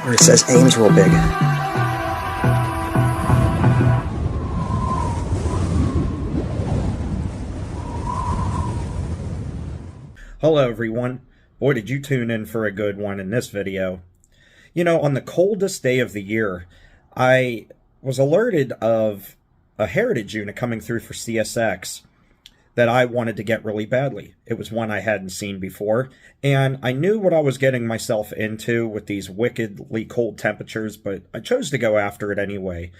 where it says Ames real big. Hello everyone. Boy, did you tune in for a good one in this video. You know, on the coldest day of the year, I was alerted of a heritage unit coming through for CSX that I wanted to get really badly. It was one I hadn't seen before, and I knew what I was getting myself into with these wickedly cold temperatures, but I chose to go after it anyway.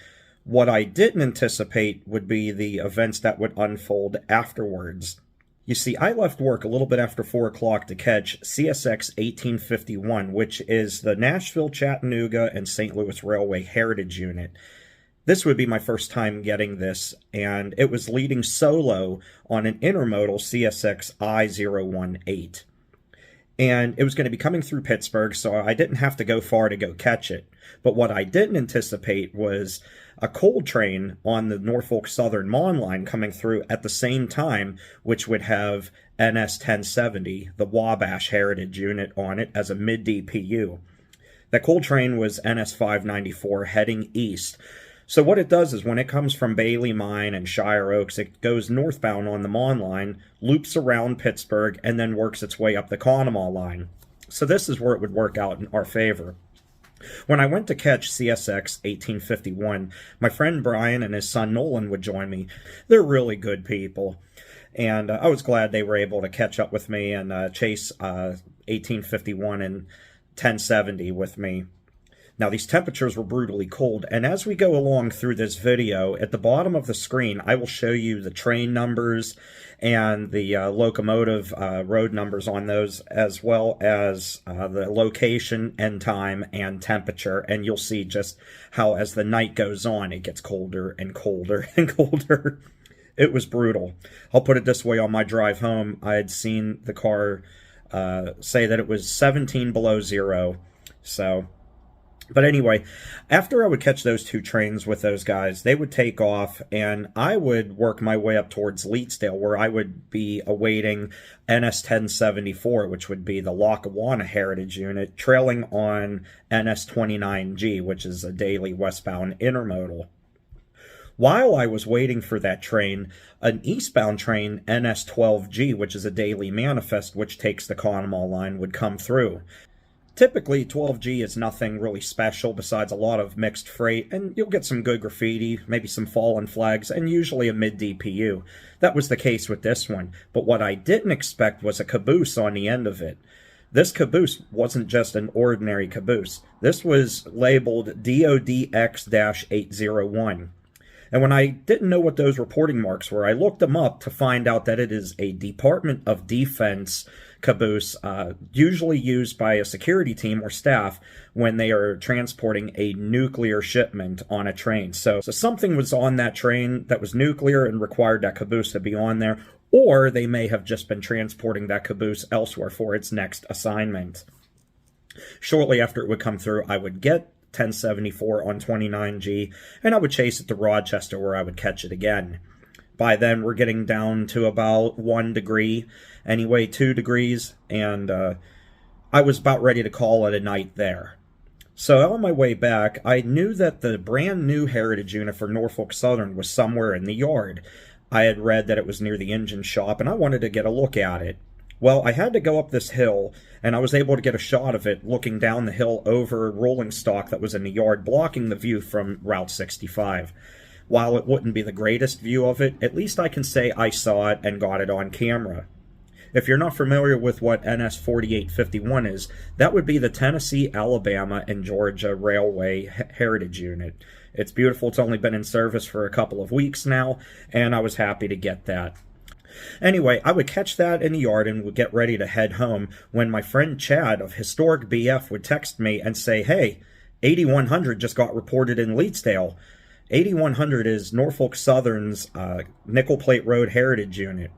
What I didn't anticipate would be the events that would unfold afterwards. You see, I left work a little bit after 4 o'clock to catch CSX 1851, which is the Nashville, Chattanooga, and St. Louis Railway Heritage Unit. This would be my first time getting this, and it was leading solo on an intermodal CSX I-018. And it was going to be coming through Pittsburgh, so I didn't have to go far to go catch it. But what I didn't anticipate was a coal train on the Norfolk Southern Mon line coming through at the same time, which would have NS 1070, the Wabash Heritage Unit, on it as a mid-DPU. That coal train was NS 594 heading east. So what it does is when it comes from Bailey Mine and Shire Oaks, it goes northbound on the Mon line, loops around Pittsburgh, and then works its way up the Conemaugh line. So this is where it would work out in our favor. When I went to catch CSX 1851, my friend Brian and his son Nolan would join me. They're really good people, and I was glad they were able to catch up with me and chase 1851 and 1070 with me. Now, these temperatures were brutally cold, and as we go along through this video, at the bottom of the screen, I will show you the train numbers and the locomotive road numbers on those, as well as the location and time and temperature, and you'll see just how, as the night goes on, it gets colder and colder and colder. It was brutal. I'll put it this way, on my drive home, I had seen the car say that it was 17 below zero, so... But anyway, after I would catch those two trains with those guys, they would take off, and I would work my way up towards Leetsdale, where I would be awaiting NS 1074, which would be the Lackawanna Heritage Unit, trailing on NS 29G, which is a daily westbound intermodal. While I was waiting for that train, an eastbound train, NS 12G, which is a daily manifest, which takes the Conemaugh line, would come through. Typically, 12G is nothing really special besides a lot of mixed freight, and you'll get some good graffiti, maybe some fallen flags, and usually a mid-DPU. That was the case with this one, but what I didn't expect was a caboose on the end of it. This caboose wasn't just an ordinary caboose. This was labeled DODX-801. And when I didn't know what those reporting marks were, I looked them up to find out that it is a Department of Defense caboose, usually used by a security team or staff when they are transporting a nuclear shipment on a train. So something was on that train that was nuclear and required that caboose to be on there, or they may have just been transporting that caboose elsewhere for its next assignment. Shortly after it would come through, I would get 1074 on 29G, and I would chase it to Rochester, where I would catch it again. By then, we're getting down to about 1 degree, anyway, 2 degrees, and I was about ready to call it a night there. So on my way back, I knew that the brand new Heritage Unit for Norfolk Southern was somewhere in the yard. I had read that it was near the engine shop, and I wanted to get a look at it. Well, I had to go up this hill, and I was able to get a shot of it looking down the hill over rolling stock that was in the yard, blocking the view from Route 65. While it wouldn't be the greatest view of it, at least I can say I saw it and got it on camera. If you're not familiar with what NS 4851 is, that would be the Tennessee, Alabama, and Georgia Railway Heritage Unit. It's beautiful. It's only been in service for a couple of weeks now, and I was happy to get that. Anyway, I would catch that in the yard and would get ready to head home when my friend Chad of Historic BF would text me and say, "Hey, 8100 just got reported in Leetsdale." 8100 is Norfolk Southern's Nickel Plate Road Heritage Unit.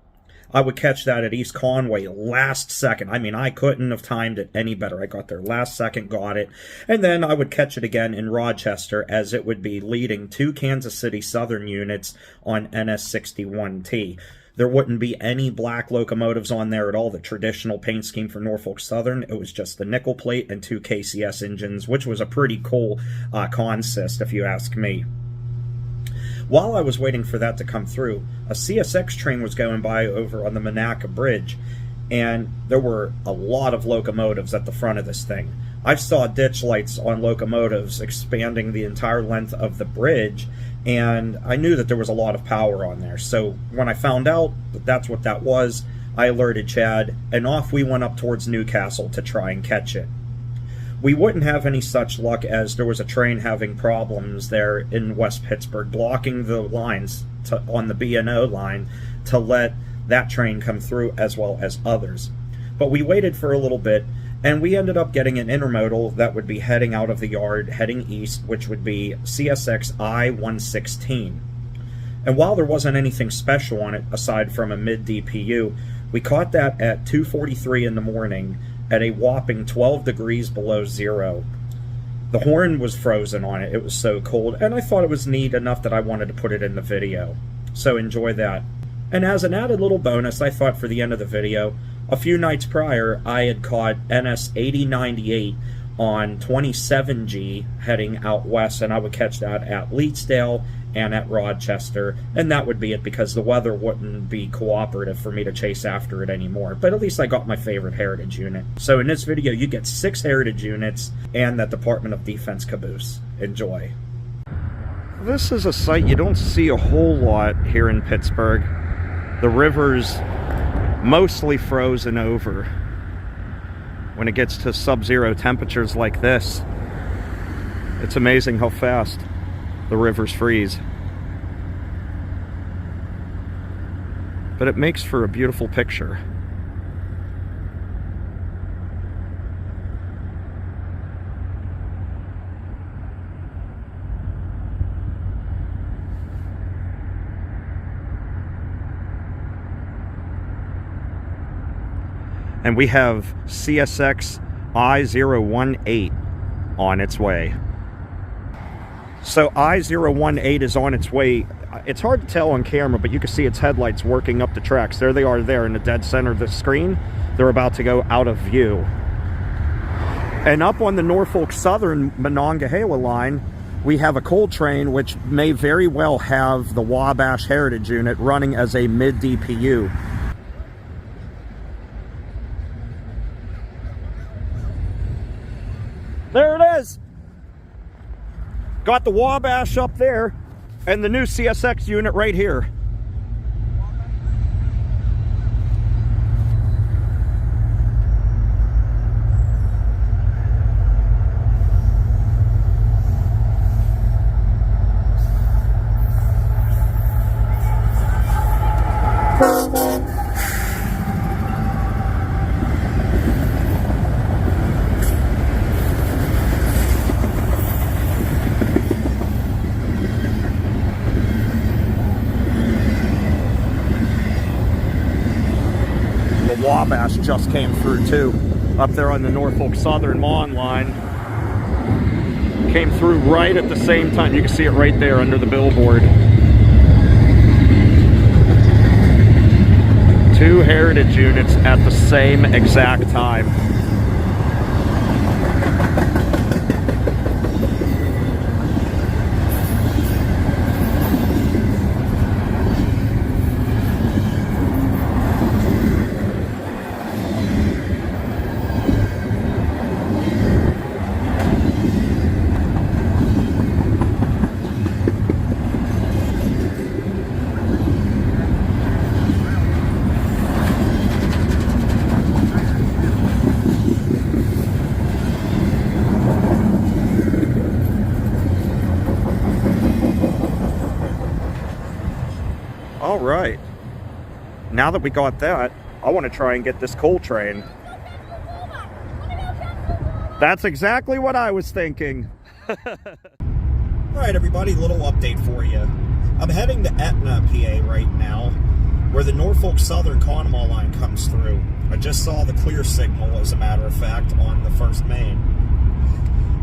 I would catch that at East Conway last second. I mean, I couldn't have timed it any better. I got there last second, got it, and then I would catch it again in Rochester, as it would be leading 2 Kansas City Southern units on NS 61T. There wouldn't be any black locomotives on there at all, the traditional paint scheme for Norfolk Southern. It was just the nickel plate and 2 KCS engines, which was a pretty cool consist, if you ask me. While I was waiting for that to come through, a CSX train was going by over on the Monaca Bridge, and there were a lot of locomotives at the front of this thing. I saw ditch lights on locomotives expanding the entire length of the bridge, and I knew that there was a lot of power on there. So when I found out that that's what that was, I alerted Chad, and off we went up towards Newcastle to try and catch it. We wouldn't have any such luck, as there was a train having problems there in West Pittsburgh, blocking the lines on the B&O line to let that train come through, as well as others. But we waited for a little bit, and we ended up getting an intermodal that would be heading out of the yard, heading east, which would be CSX I-116. And while there wasn't anything special on it, aside from a mid-DPU, we caught that at 2:43 in the morning, at a whopping 12 degrees below zero. The horn was frozen on it. It was so cold, and I thought it was neat enough that I wanted to put it in the video. So enjoy that. And as an added little bonus, I thought for the end of the video, a few nights prior, I had caught NS 8098 on 27G heading out west, and I would catch that at Leetsdale and at Rochester, and that would be it, because the weather wouldn't be cooperative for me to chase after it anymore. But at least I got my favorite Heritage unit. So in this video, you get 6 Heritage units and that Department of Defense Caboose. Enjoy. This is a sight you don't see a whole lot here in Pittsburgh. The river's mostly frozen over. When it gets to sub-zero temperatures like this, it's amazing how fast the rivers freeze. But it makes for a beautiful picture. And we have CSX I-018 on its way. So I-018 is on its way. It's hard to tell on camera, but you can see its headlights working up the tracks. There they are there in the dead center of the screen. They're about to go out of view. And up on the Norfolk Southern Monongahela line, we have a coal train which may very well have the Wabash Heritage unit running as a mid-DPU. There it is. Got the Wabash up there and the new CSX unit right here. Wabash just came through too, up there on the Norfolk Southern Mon line. Came through right at the same time. You can see it right there under the billboard. 2 Heritage units at the same exact time. All right, now that we got that, I want to try and get this coal train. That's exactly what I was thinking. All right, everybody, little update for you. I'm heading to Etna, PA right now, where the Norfolk Southern Conway line comes through. I just saw the clear signal, as a matter of fact, on the first main.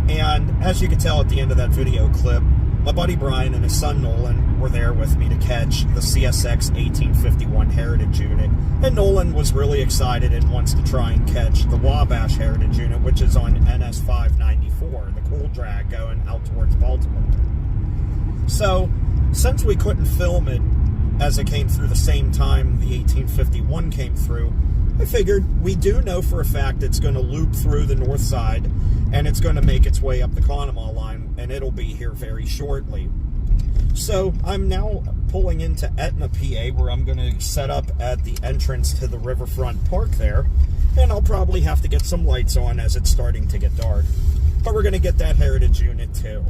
And as you can tell at the end of that video clip, my buddy Brian and his son Nolan were there with me to catch the CSX 1851 Heritage Unit, and Nolan was really excited and wants to try and catch the Wabash Heritage Unit, which is on NS 594, the cool drag going out towards Baltimore. So, since we couldn't film it as it came through the same time the 1851 came through, I figured we do know for a fact it's going to loop through the north side and it's going to make its way up the Conemaugh line, and it'll be here very shortly. So I'm now pulling into Etna, PA, where I'm going to set up at the entrance to the Riverfront Park there, and I'll probably have to get some lights on as it's starting to get dark. But we're going to get that Heritage Unit too.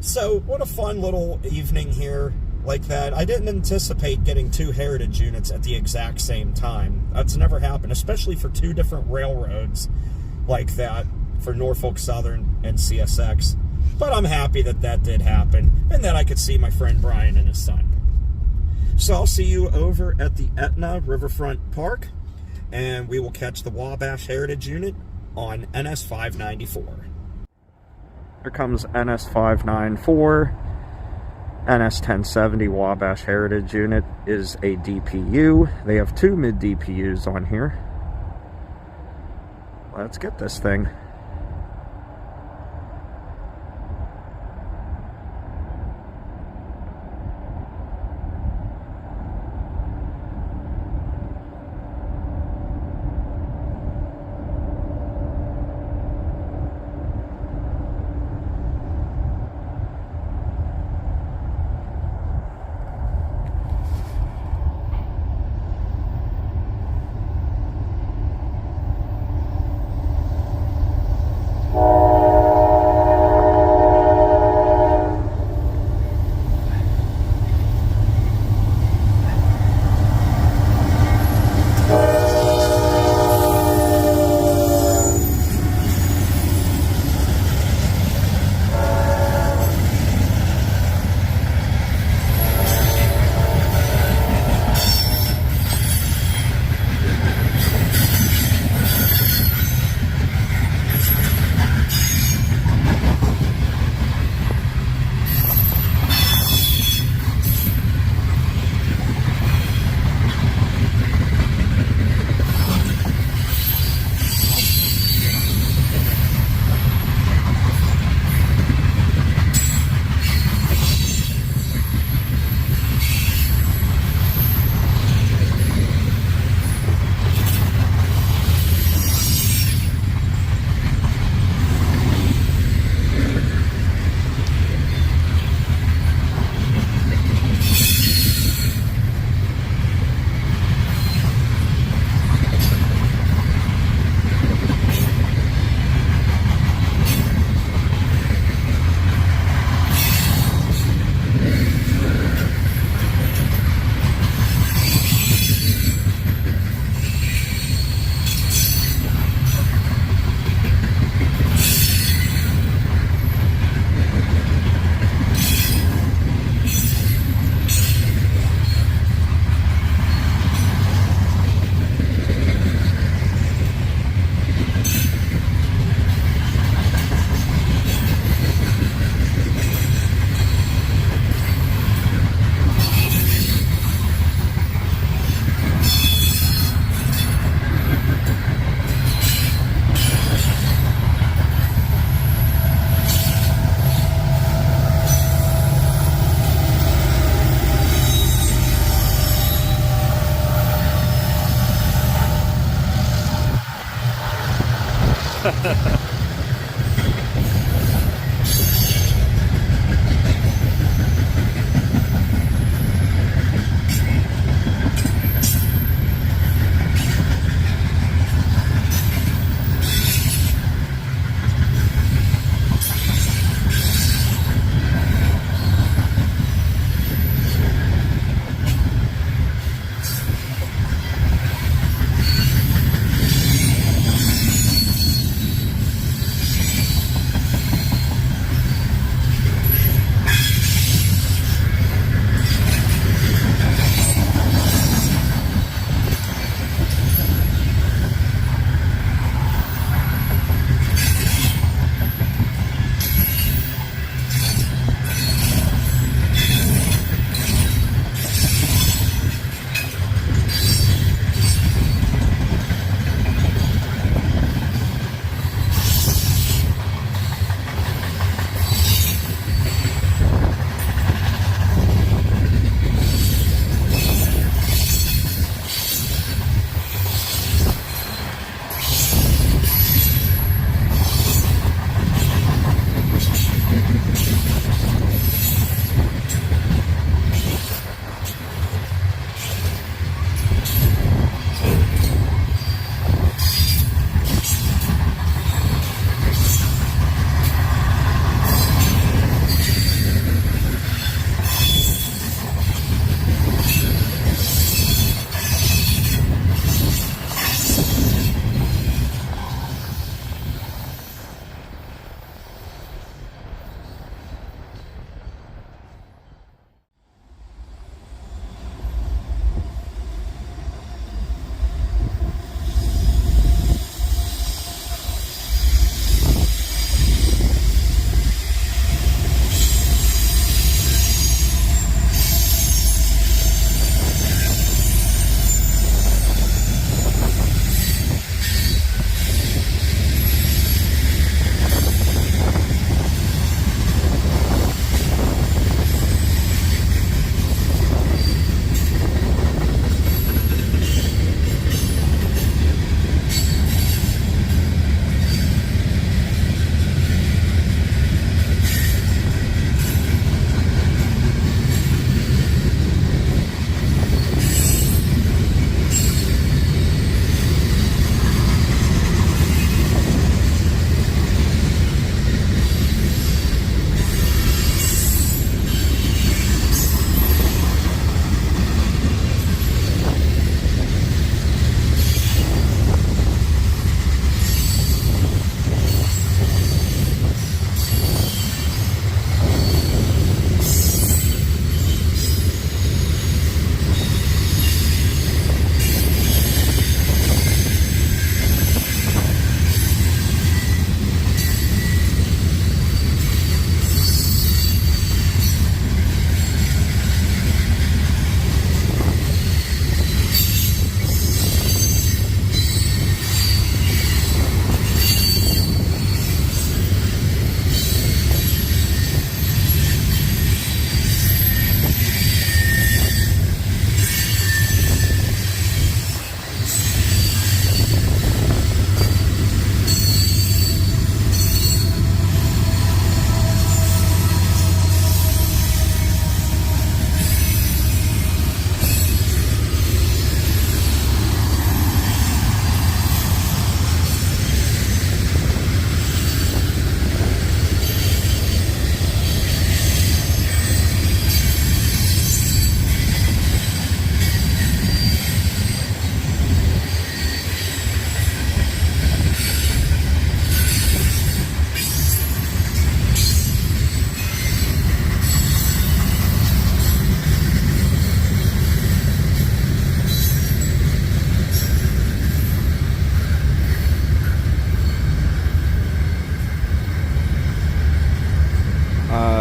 So what a fun little evening here like that. I didn't anticipate getting two Heritage Units at the exact same time. That's never happened, especially for two different railroads like that, for Norfolk Southern and CSX. But I'm happy that that did happen, and that I could see my friend Brian and his son. So I'll see you over at the Etna Riverfront Park, and we will catch the Wabash Heritage Unit on NS 594. Here comes NS 594. NS 1070 Wabash Heritage Unit is a DPU. They have two mid DPUs on here. Let's get this thing.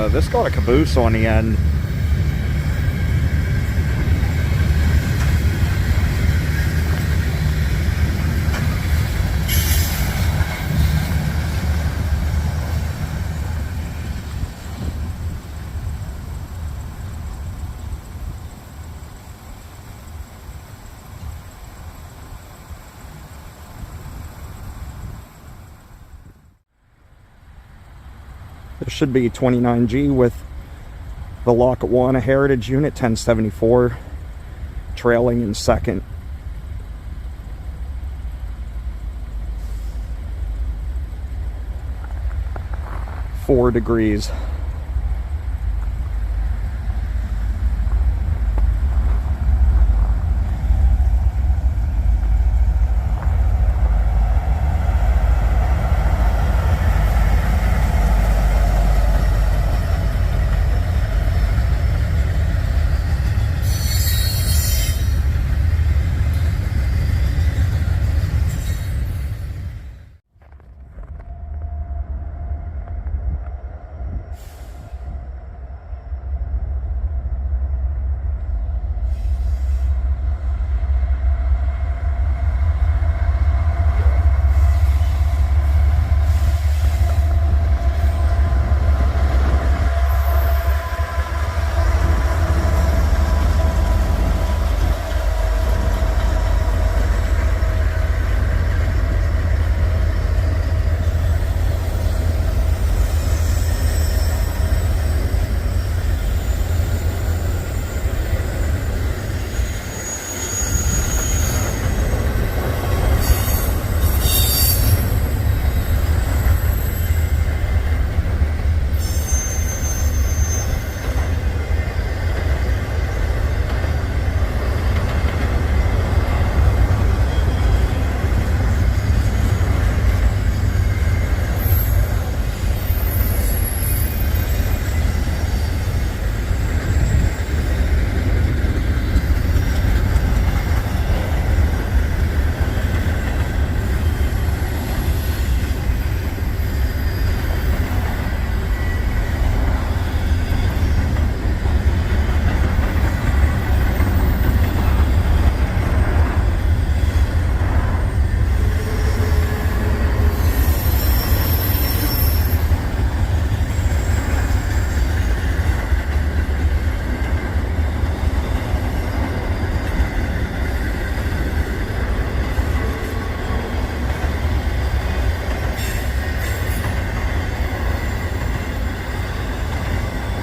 this got a caboose on the end. There should be 29G with the Lackawanna Heritage unit, 1074, trailing in second. Four degrees.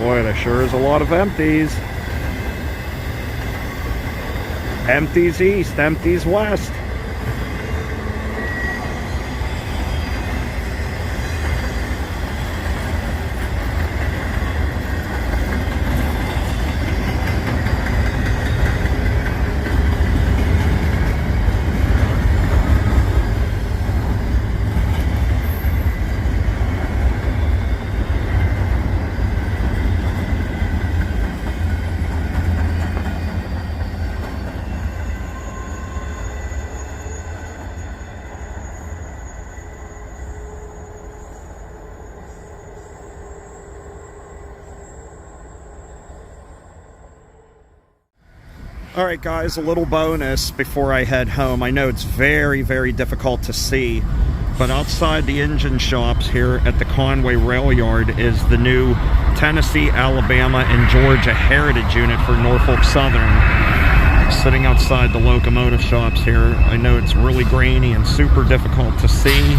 Boy, there sure is a lot of empties. Empties east, empties west. Alright guys, a little bonus before I head home. I know it's very, very difficult to see, but outside the engine shops here at the Conway rail yard is the new Tennessee, Alabama, and Georgia Heritage unit for Norfolk Southern. Sitting outside the locomotive shops here. I know it's really grainy and super difficult to see,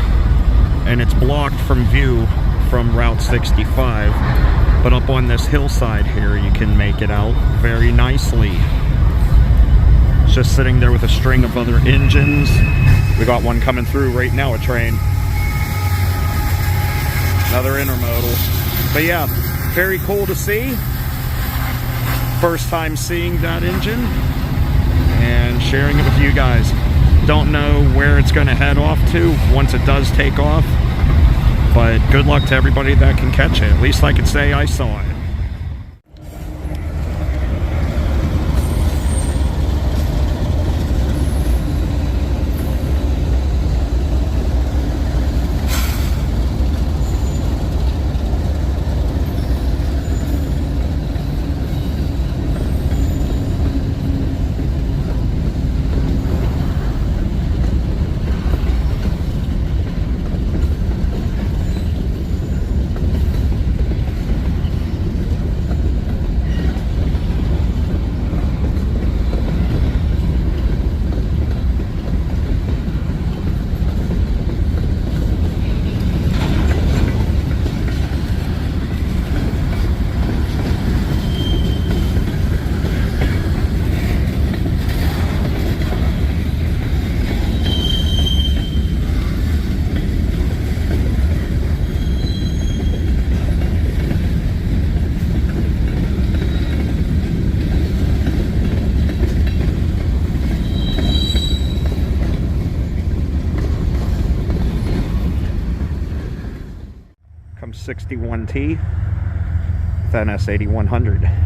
and it's blocked from view from Route 65. But up on this hillside here, you can make it out very nicely. Just sitting there with a string of other engines. We got one coming through right now, a train. Another intermodal. But yeah, very cool to see. First time seeing that engine and sharing it with you guys. Don't know where it's going to head off to once it does take off, but good luck to everybody that can catch it. At least I could say I saw it. 51T with NS8100.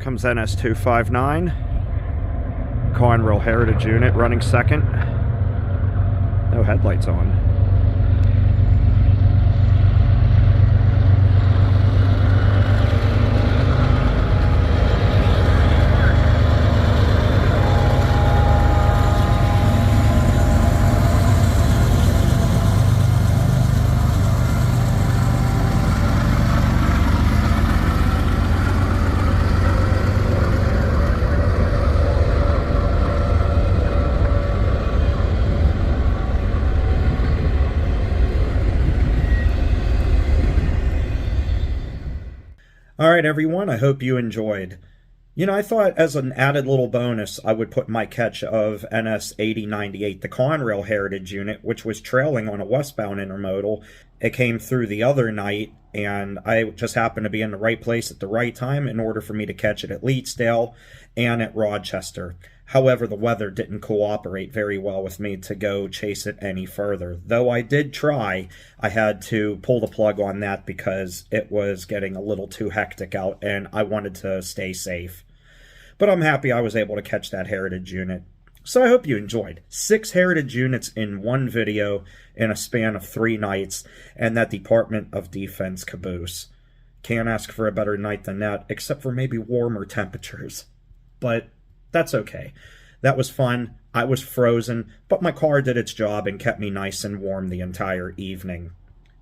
Comes NS259, Conrail Heritage unit running second. No headlights on. All right, everyone, I hope you enjoyed. You know, I thought as an added little bonus, I would put my catch of NS 8098, the Conrail Heritage unit, which was trailing on a westbound intermodal. It came through the other night, and I just happened to be in the right place at the right time in order for me to catch it at Leetsdale and at Rochester. However, the weather didn't cooperate very well with me to go chase it any further. Though I did try, I had to pull the plug on that because it was getting a little too hectic out and I wanted to stay safe. But I'm happy I was able to catch that Heritage unit. So I hope you enjoyed 6 Heritage units in one video in a span of 3 nights, and that Department of Defense caboose. Can't ask for a better night than that, except for maybe warmer temperatures. But that's okay. That was fun. I was frozen, but my car did its job and kept me nice and warm the entire evening.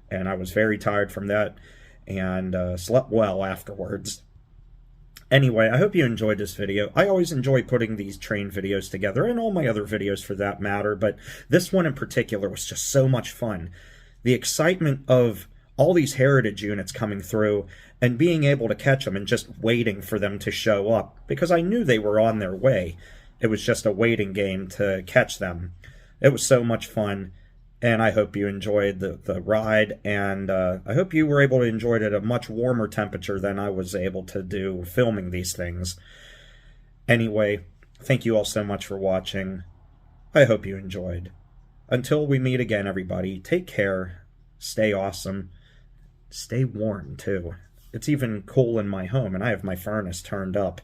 And I was very tired from that and slept well afterwards. Anyway, I hope you enjoyed this video. I always enjoy putting these train videos together, and all my other videos for that matter, but this one in particular was just so much fun. The excitement of all these Heritage units coming through and being able to catch them and just waiting for them to show up, because I knew they were on their way. It was just a waiting game to catch them. It was so much fun. And I hope you enjoyed the ride, and I hope you were able to enjoy it at a much warmer temperature than I was able to do filming these things. Anyway, thank you all so much for watching. I hope you enjoyed. Until we meet again, everybody, take care, stay awesome, stay warm, too. It's even cool in my home, and I have my furnace turned up.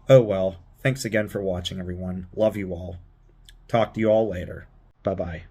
Oh well, thanks again for watching, everyone. Love you all. Talk to you all later. Bye-bye.